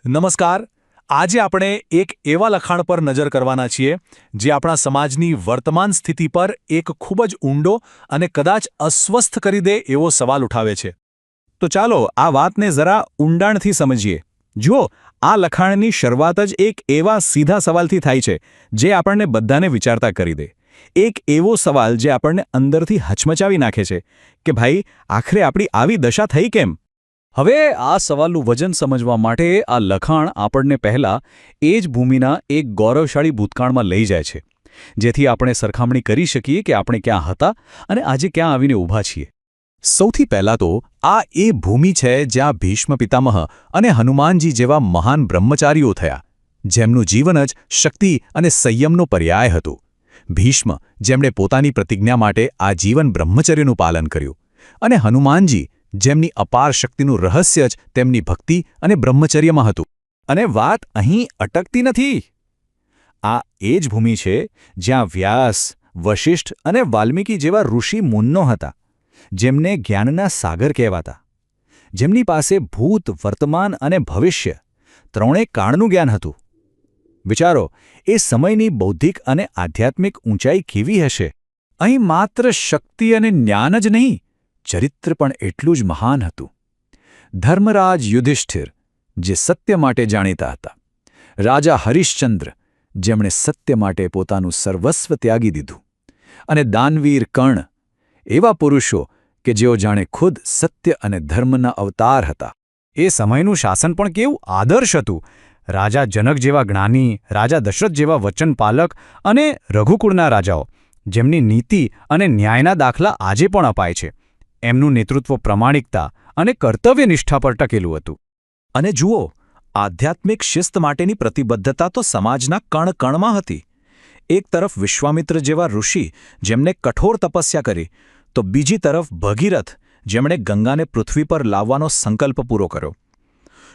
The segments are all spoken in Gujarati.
નમસ્કાર. આજે આપણે એક એવા લખાણ પર નજર કરવાના છીએ જે આપણા સમાજની વર્તમાન સ્થિતિ પર એક ખૂબ જ ઊંડો અને કદાચ અસ્વસ્થ કરી દે એવો સવાલ ઉઠાવે છે. તો ચાલો આ વાતને જરા ઊંડાણથી સમજીએ. જુઓ, આ લખાણની શરૂઆત જ એક એવા સીધા સવાલથી થાય છે જે આપણને બધાને વિચારતા કરી દે. એક એવો સવાલ જે આપણને અંદરથી હચમચાવી નાખે છે કે ભાઈ, આખરે આપણી આવી દશા થઈ કેમ? હવે આ સવાલનું વજન સમજવા માટે આ લખાણ આપણને પહેલાં એ જ ભૂમિના એક ગૌરવશાળી ભૂતકાળમાં લઈ જાય છે, જેથી આપણે સરખામણી કરી શકીએ કે આપણે ક્યાં હતા અને આજે ક્યાં આવીને ઊભા છીએ. સૌથી પહેલાં તો આ એ ભૂમિ છે જ્યાં ભીષ્મ પિતામહ અને હનુમાનજી જેવા મહાન બ્રહ્મચારીઓ થયા, જેમનું જીવન જ શક્તિ અને સંયમનો પર્યાય હતું. ભીષ્મ, જેમણે પોતાની પ્રતિજ્ઞા માટે આ જીવન બ્રહ્મચર્યનું પાલન કર્યું, અને હનુમાનજી, જેમની અપાર શક્તિનું રહસ્ય જ તેમની ભક્તિ અને બ્રહ્મચર્યમાં હતું. અને વાત અહીં અટકતી નથી. આ એ જ ભૂમિ છે જ્યાં વ્યાસ, વશિષ્ઠ અને વાલ્મીકી જેવા ઋષિ મુન્નો હતા, જેમને જ્ઞાનના સાગર કહેવાતા, જેમની પાસે ભૂત, વર્તમાન અને ભવિષ્ય ત્રણેય કાળનું જ્ઞાન હતું. વિચારો, એ સમયની બૌદ્ધિક અને આધ્યાત્મિક ઊંચાઈ કેવી હશે? અહીં માત્ર શક્તિ અને જ્ઞાન જ નહીં, ચરિત્ર પણ એટલું જ મહાન હતું. ધર્મરાજ યુધિષ્ઠિર, જે સત્ય માટે જાણીતા હતા. રાજા હરિશ્ચંદ્ર, જેમણે સત્ય માટે પોતાનું સર્વસ્વ ત્યાગી દીધું. અને દાનવીર કર્ણ, એવા પુરુષો કે જેઓ જાણે ખુદ સત્ય અને ધર્મના અવતાર હતા. એ સમયનું શાસન પણ કેવું આદર્શ હતું. રાજા જનક જેવા જ્ઞાની, રાજા દશરથ જેવા વચનપાલક અને રઘુકુળના રાજાઓ, જેમની નીતિ અને ન્યાયના દાખલા આજે પણ અપાય છે. એમનું નેતૃત્વ પ્રામાણિકતા અને કર્તવ્યનિષ્ઠા પર ટકેલું હતું. અને જુઓ, આધ્યાત્મિક શિસ્ત માટેની પ્રતિબદ્ધતા તો સમાજના કણ-કણમાં હતી. એક તરફ વિશ્વામિત્ર જેવા ઋષિ, જેમણે કઠોર તપસ્યા કરી, તો બીજી તરફ ભગીરથ, જેમણે ગંગાને પૃથ્વી પર લાવવાનો સંકલ્પ પૂરો કર્યો.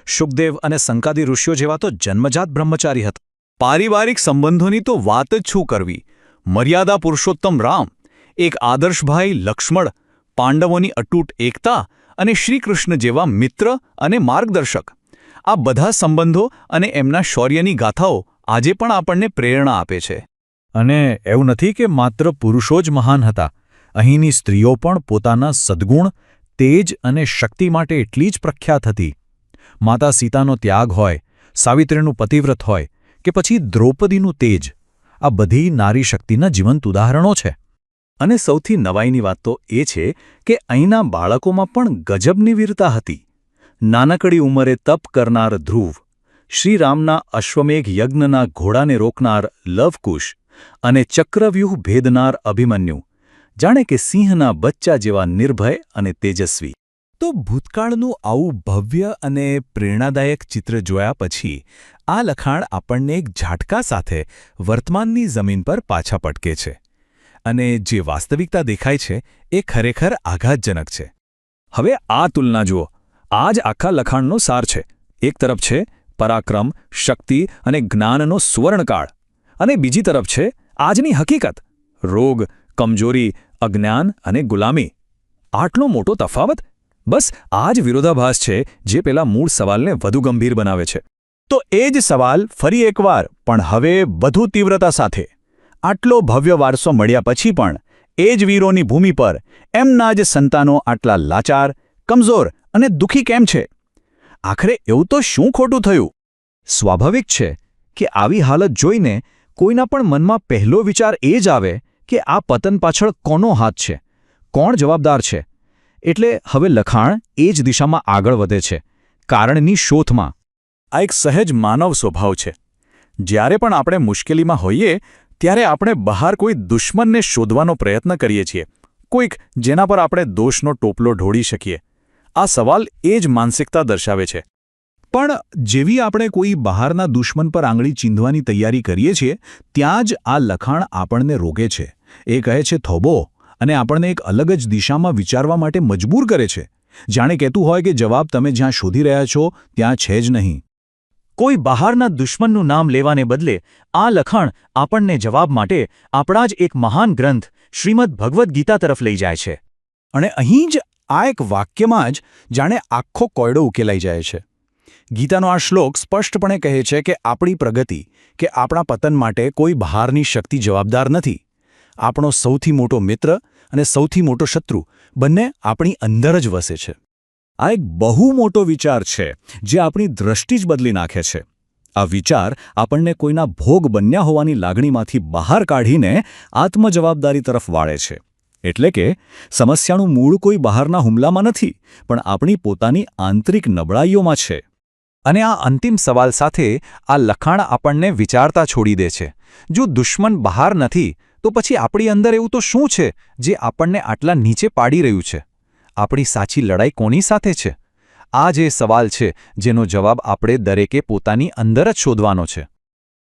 શુકદેવ અને સંકાદી ઋષિઓ જેવા તો જન્મજાત બ્રહ્મચારી હતા. પારિવારિક સંબંધોની તો વાત જ શું કરવી! મર્યાદા પુરુષોત્તમ રામ, એક આદર્શભાઈ લક્ષ્મણ, પાંડવોની અતૂટ એકતા અને શ્રીકૃષ્ણ જેવા મિત્ર અને માર્ગદર્શક, આ બધા સંબંધો અને એમના શૌર્યની ગાથાઓ આજે પણ આપણને પ્રેરણા આપે છે. અને એવું નથી કે માત્ર પુરુષો જ મહાન હતા. અહીંની સ્ત્રીઓ પણ પોતાના સદ્ગુણ, તેજ અને શક્તિ માટે એટલી જ પ્રખ્યાત હતી. માતા સીતાનો ત્યાગ હોય, સાવિત્રીનું પતિવ્રત હોય કે પછી દ્રૌપદીનું તેજ, આ બધી નારી શક્તિના જીવંત ઉદાહરણો છે. અને સૌથી નવાઈની વાત તો એ છે કે અહીંના બાળકોમાં પણ ગજબની વીરતા હતી. નાનકડી ઉંમરે તપ કરનાર ધ્રુવ, શ્રીરામના અશ્વમેઘ યજ્ઞના ઘોડાને રોકનાર લવકુશ અને ચક્રવ્યૂહ ભેદનાર અભિમન્યુ, જાણે કે સિંહના બચ્ચા જેવા નિર્ભય અને તેજસ્વી. તો ભૂતકાળનું આવું ભવ્ય અને પ્રેરણાદાયક ચિત્ર જોયા પછી આ લખાણ આપણને એક ઝાટકા સાથે વર્તમાનની જમીન પર પાછા પટકે છે. અને જે વાસ્તવિકતા દેખાય છે એ ખરેખર આઘાતજનક છે. હવે આ તુલના જુઓ. આ જ આખા લખાણનો સાર છે. એક તરફ છે પરાક્રમ, શક્તિ અને જ્ઞાનનો સુવર્ણકાળ, અને બીજી તરફ છે આજની હકીકત: રોગ, કમજોરી, અજ્ઞાન અને ગુલામી. આટલો મોટો તફાવત! બસ આ જ વિરોધાભાસ છે જે પેલા મૂળ સવાલને વધુ ગંભીર બનાવે છે. તો એ જ સવાલ ફરી એકવાર, પણ હવે વધુ તીવ્રતા સાથે. આટલો ભવ્ય વારસો મળ્યા પછી પણ એ જ વીરોની ભૂમિ પર એમના જ સંતાનો આટલા લાચાર, કમજોર અને દુઃખી કેમ છે? આખરે એવું તો શું ખોટું થયું? સ્વાભાવિક છે કે આવી હાલત જોઈને કોઈના પણ મનમાં પહેલો વિચાર એ જ આવે કે આ પતન પાછળ કોનો હાથ છે, કોણ જવાબદાર છે. એટલે હવે લખાણ એ જ દિશામાં આગળ વધે છે, કારણની શોધમાં. આ એક સહેજ માનવ સ્વભાવ છે. જ્યારે પણ આપણે મુશ્કેલીમાં હોઈએ ત્યારે આપણે બહાર કોઈ દુશ્મનને શોધવાનો પ્રયત્ન કરીએ છીએ, કોઈક જેના પર આપણે દોષનો ટોપલો ઢોળી શકીએ. આ સવાલ એ જ માનસિકતા દર્શાવે છે. પણ જેવી આપણે કોઈ બહારના દુશ્મન પર આંગળી ચીંધવાની તૈયારી કરીએ છીએ, ત્યાં જ આ લખાણ આપણને રોકે છે. એ કહે છે થોભો, અને આપણને એક અલગ જ દિશામાં વિચારવા માટે મજબૂર કરે છે. જાણે કહેતું હોય કે જવાબ તમે જ્યાં શોધી રહ્યા છો ત્યાં છે જ નહીં. કોઈ બહારના દુશ્મનનું નામ લેવાને બદલે આ લખાણ આપણને જવાબ માટે આપણા જ એક મહાન ગ્રંથ શ્રીમદ ભગવદ્ ગીતા તરફ લઈ જાય છે. અને અહીં જ આ એક વાક્યમાં જ જાણે આખો કોયડો ઉકેલાઈ જાય છે. ગીતાનો આ શ્લોક સ્પષ્ટપણે કહે છે કે આપણી પ્રગતિ કે આપણા પતન માટે કોઈ બહારની શક્તિ જવાબદાર નથી. આપણો સૌથી મોટો મિત્ર અને સૌથી મોટો શત્રુ બંને આપણી અંદર જ વસે છે. આ એક બહુ મોટો વિચાર છે જે આપણી દૃષ્ટિ જ બદલી નાખે છે. આ વિચાર આપણને કોઈના ભોગ બન્યા હોવાની લાગણીમાંથી બહાર કાઢીને આત્મજવાબદારી તરફ વાળે છે. એટલે કે સમસ્યાનું મૂળ કોઈ બહારના હુમલામાં નથી, પણ આપણી પોતાની આંતરિક નબળાઈઓમાં છે. અને આ અંતિમ સવાલ સાથે આ લખાણ આપણને વિચારતા છોડી દે છે. જો દુશ્મન બહાર નથી તો પછી આપણી અંદર એવું તો શું છે જે આપણને આટલા નીચે પાડી રહ્યું છે? આપણી સાચી લડાઈ કોની સાથે છે? આ જે સવાલ છે જેનો જવાબ આપણે દરેકે પોતાની અંદર જ શોધવાનો છે.